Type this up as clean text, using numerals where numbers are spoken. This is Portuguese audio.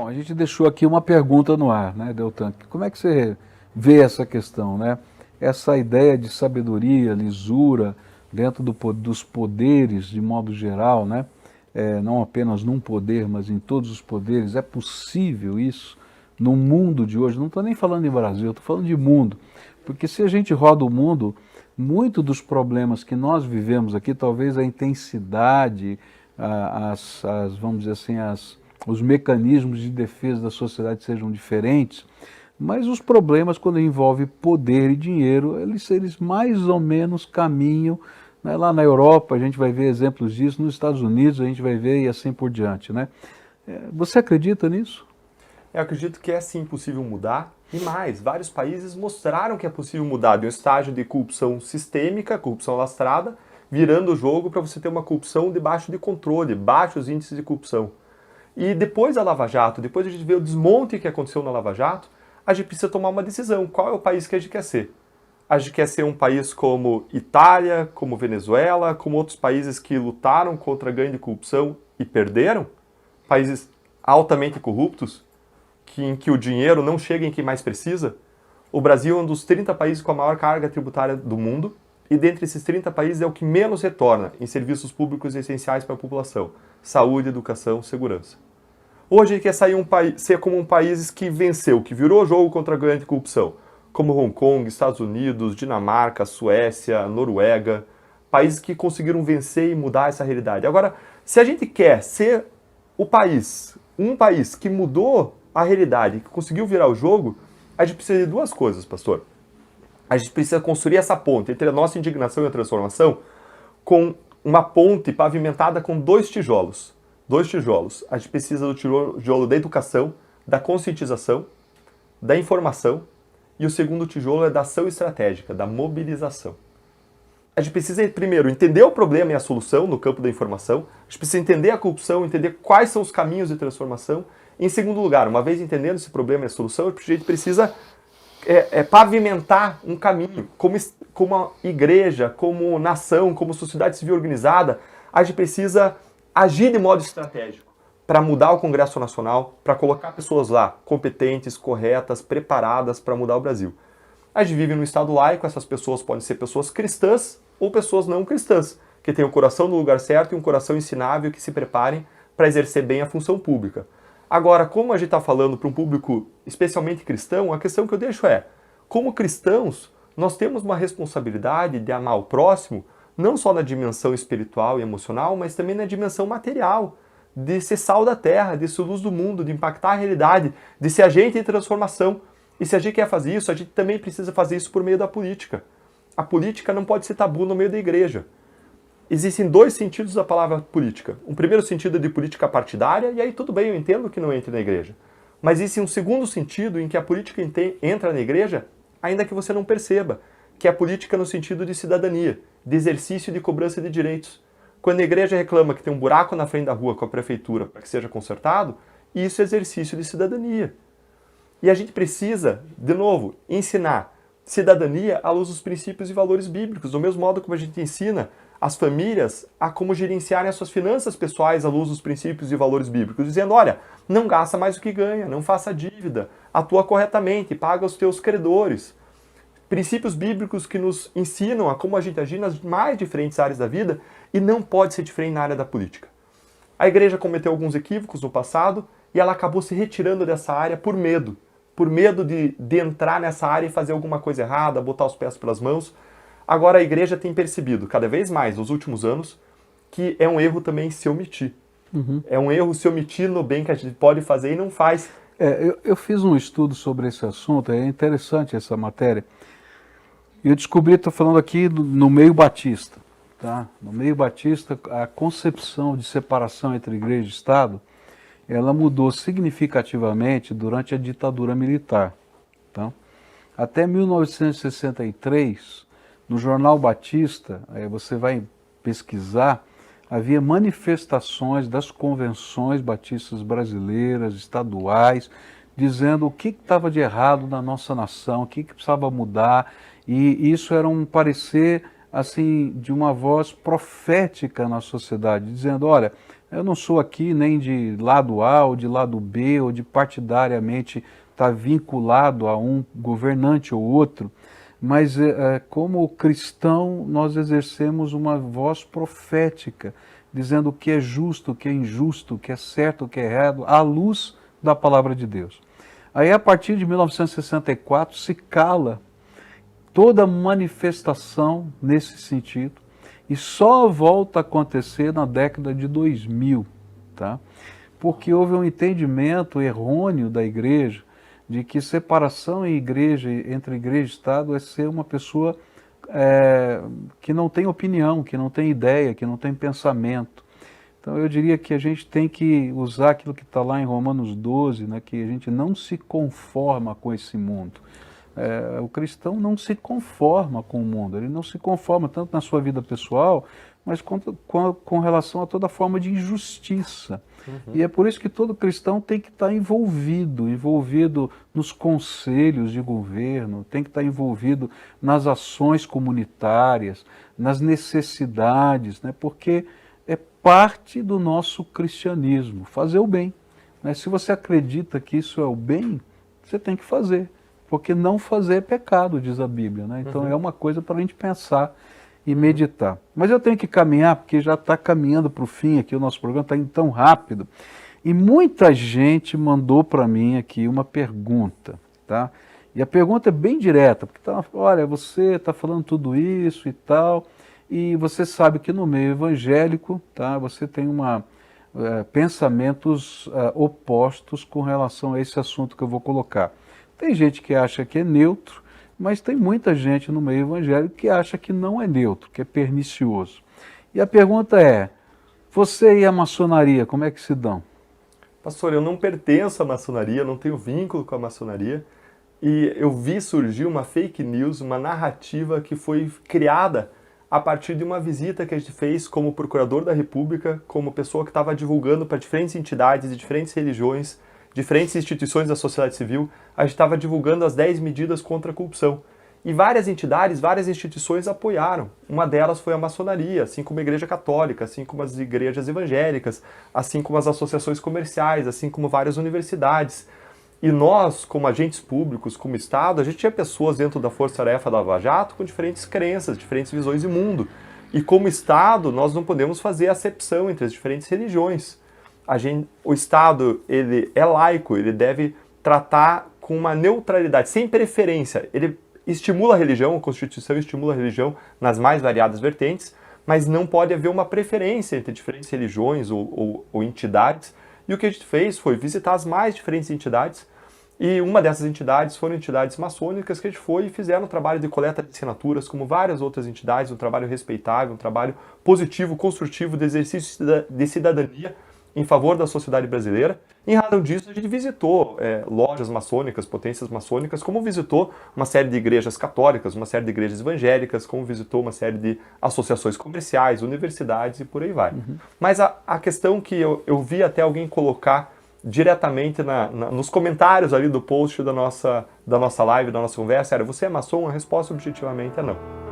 Bom, a gente deixou aqui uma pergunta no ar, né, Deltan? Como é que você vê essa questão, né? Essa ideia de sabedoria, lisura, dentro dos poderes, de modo geral, né? Não apenas num poder, mas em todos os poderes. É possível isso no mundo de hoje? Não estou nem falando em Brasil, estou falando de mundo. Porque se a gente roda o mundo, muito dos problemas que nós vivemos aqui, talvez a intensidade, vamos dizer assim, os mecanismos de defesa da sociedade sejam diferentes, mas os problemas, quando envolve poder e dinheiro, eles mais ou menos caminham, né? Lá na Europa a gente vai ver exemplos disso, nos Estados Unidos a gente vai ver e assim por diante, né? Você acredita nisso? Eu acredito que é sim possível mudar, e mais, vários países mostraram que é possível mudar de um estágio de corrupção sistêmica, corrupção lastrada, virando o jogo para você ter uma corrupção debaixo de controle, baixos índices de corrupção. E depois da Lava Jato, depois a gente vê o desmonte que aconteceu na Lava Jato, a gente precisa tomar uma decisão. Qual é o país que a gente quer ser? A gente quer ser um país como Itália, como Venezuela, como outros países que lutaram contra ganho de corrupção e perderam? Países altamente corruptos, em que o dinheiro não chega em quem mais precisa? O Brasil é um dos 30 países com a maior carga tributária do mundo, e dentre esses 30 países é o que menos retorna em serviços públicos essenciais para a população: saúde, educação, segurança. Hoje ele quer ser como um país que venceu, que virou o jogo contra a grande corrupção, como Hong Kong, Estados Unidos, Dinamarca, Suécia, Noruega, países que conseguiram vencer e mudar essa realidade. Agora, se a gente quer ser um país que mudou a realidade, que conseguiu virar o jogo, a gente precisa de duas coisas, pastor. A gente precisa construir essa ponte entre a nossa indignação e a transformação com uma ponte pavimentada com dois tijolos. Dois tijolos. A gente precisa do tijolo da educação, da conscientização, da informação, e o segundo tijolo é da ação estratégica, da mobilização. A gente precisa, primeiro, entender o problema e a solução no campo da informação. A gente precisa entender a corrupção, entender quais são os caminhos de transformação. Em segundo lugar, uma vez entendendo esse problema e a solução, a gente precisa pavimentar um caminho. Como a igreja, como nação, como sociedade civil organizada, a gente precisa agir de modo estratégico para mudar o Congresso Nacional, para colocar pessoas lá competentes, corretas, preparadas para mudar o Brasil. A gente vive num Estado laico, essas pessoas podem ser pessoas cristãs ou pessoas não cristãs, que têm o coração no lugar certo e um coração ensinável, que se preparem para exercer bem a função pública. Agora, como a gente está falando para um público especialmente cristão, a questão que eu deixo é: como cristãos, nós temos uma responsabilidade de amar o próximo, não só na dimensão espiritual e emocional, mas também na dimensão material, de ser sal da terra, de ser luz do mundo, de impactar a realidade, de ser agente de transformação. E se a gente quer fazer isso, a gente também precisa fazer isso por meio da política. A política não pode ser tabu no meio da igreja. Existem dois sentidos da palavra política. Um primeiro sentido é de política partidária, e aí tudo bem, eu entendo que não entre na igreja. Mas existe um segundo sentido em que a política entra na igreja, ainda que você não perceba, que é a política no sentido de cidadania, de exercício de cobrança de direitos. Quando a igreja reclama que tem um buraco na frente da rua com a prefeitura para que seja consertado, isso é exercício de cidadania. E a gente precisa, de novo, ensinar cidadania à luz dos princípios e valores bíblicos, do mesmo modo como a gente ensina as famílias a como gerenciarem as suas finanças pessoais à luz dos princípios e valores bíblicos, dizendo: olha, não gasta mais do que ganha, não faça dívida, atua corretamente, paga os teus credores. Princípios bíblicos que nos ensinam a como a gente agir nas mais diferentes áreas da vida, e não pode ser diferente na área da política. A igreja cometeu alguns equívocos no passado e ela acabou se retirando dessa área por medo de entrar nessa área e fazer alguma coisa errada, botar os pés pelas mãos. Agora a igreja tem percebido cada vez mais nos últimos anos que é um erro também se omitir. É um erro se omitir no bem que a gente pode fazer e não faz. Eu fiz um estudo sobre esse assunto, é interessante essa matéria. E eu descobri, estou falando aqui no meio batista, tá? No meio batista, a concepção de separação entre igreja e Estado, ela mudou significativamente durante a ditadura militar, tá? Até 1963, no Jornal Batista, você vai pesquisar, havia manifestações das convenções batistas brasileiras, estaduais, dizendo o que estava de errado na nossa nação, o que precisava mudar, e isso era um parecer assim de uma voz profética na sociedade, dizendo: olha, Eu não sou aqui nem de lado A ou de lado B ou de partidariamente estar vinculado a um governante ou outro, mas como cristão nós exercemos uma voz profética, dizendo o que é justo, o que é injusto, o que é certo, o que é errado, à luz da palavra de Deus. Aí a partir de 1964 se cala toda manifestação nesse sentido e só volta a acontecer na década de 2000, tá? Porque houve um entendimento errôneo da igreja de que separação entre igreja e Estado é ser uma pessoa que não tem opinião, que não tem ideia, que não tem pensamento. Então eu diria que a gente tem que usar aquilo que está lá em Romanos 12, né, que a gente não se conforma com esse mundo. O cristão não se conforma com o mundo, ele não se conforma tanto na sua vida pessoal, mas com relação a toda forma de injustiça. E é por isso que todo cristão tem que estar envolvido nos conselhos de governo, tem que estar envolvido nas ações comunitárias, nas necessidades, né? Porque é parte do nosso cristianismo, fazer o bem, né? Se você acredita que isso é o bem, você tem que fazer, porque não fazer é pecado, diz a Bíblia, né? Então é uma coisa para a gente pensar e meditar. Mas eu tenho que caminhar, porque já está caminhando para o fim aqui, o nosso programa está indo tão rápido. E muita gente mandou para mim aqui uma pergunta, tá? E a pergunta é bem direta, porque olha, você está falando tudo isso e tal, e você sabe que no meio evangélico, tá, você tem pensamentos opostos com relação a esse assunto que eu vou colocar. Tem gente que acha que é neutro, mas tem muita gente no meio evangélico que acha que não é neutro, que é pernicioso. E a pergunta é, você e a maçonaria, como é que se dão? Pastor, eu não pertenço à maçonaria, não tenho vínculo com a maçonaria, e eu vi surgir uma fake news, uma narrativa que foi criada a partir de uma visita que a gente fez como procurador da República, como pessoa que estava divulgando para diferentes entidades e diferentes religiões, diferentes instituições da sociedade civil, a gente estava divulgando as 10 medidas contra a corrupção. E várias entidades, várias instituições apoiaram. Uma delas foi a maçonaria, assim como a Igreja Católica, assim como as igrejas evangélicas, assim como as associações comerciais, assim como várias universidades. E nós, como agentes públicos, como Estado, a gente tinha pessoas dentro da Força-Tarefa da Lava Jato com diferentes crenças, diferentes visões de mundo. E como Estado, nós não podemos fazer acepção entre as diferentes religiões. O Estado, ele é laico, ele deve tratar com uma neutralidade, sem preferência. Ele estimula a religião, a Constituição estimula a religião nas mais variadas vertentes, mas não pode haver uma preferência entre diferentes religiões ou entidades. E o que a gente fez foi visitar as mais diferentes entidades, e uma dessas entidades foram entidades maçônicas que a gente foi e fizeram um trabalho de coleta de assinaturas, como várias outras entidades, um trabalho respeitável, um trabalho positivo, construtivo, de exercício de cidadania, em favor da sociedade brasileira. Em razão disso, a gente visitou lojas maçônicas, potências maçônicas, como visitou uma série de igrejas católicas, uma série de igrejas evangélicas, como visitou uma série de associações comerciais, universidades e por aí vai. Mas a questão que eu vi até alguém colocar diretamente nos comentários ali do post da nossa live, da nossa conversa, era: você é maçom? A resposta objetivamente é não.